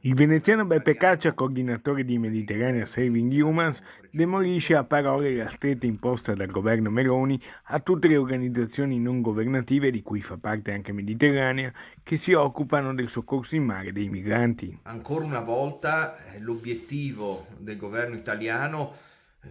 Il veneziano Beppe Caccia, coordinatore di Mediterranean Saving Humans, demolisce a parole la stretta imposta dal governo Meloni a tutte le organizzazioni non governative, di cui fa parte anche Mediterranea, che si occupano del soccorso in mare dei migranti. Ancora una volta l'obiettivo del governo italiano,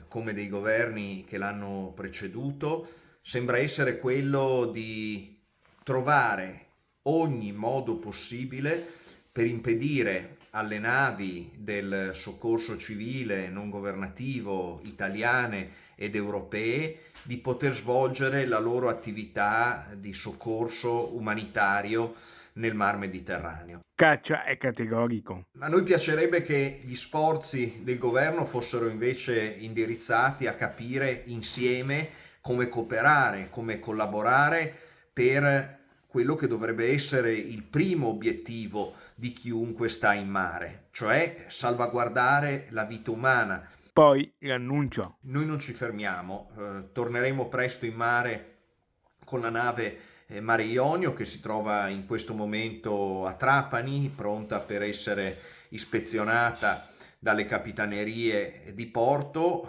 come dei governi che l'hanno preceduto, sembra essere quello di trovare ogni modo possibile per impedire alle navi del soccorso civile non governativo italiane ed europee di poter svolgere la loro attività di soccorso umanitario nel Mar Mediterraneo. Caccia è categorico. A noi piacerebbe che gli sforzi del governo fossero invece indirizzati a capire insieme come cooperare, come collaborare per quello che dovrebbe essere il primo obiettivo di chiunque sta in mare, cioè salvaguardare la vita umana. Poi l'annuncio. Noi non ci fermiamo, torneremo presto in mare con la nave Mare Ionio che si trova in questo momento a Trapani, pronta per essere ispezionata dalle capitanerie di porto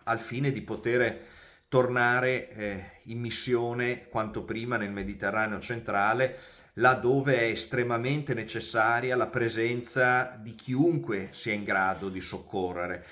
al fine di poter tornare in missione quanto prima nel Mediterraneo centrale, laddove è estremamente necessaria la presenza di chiunque sia in grado di soccorrere.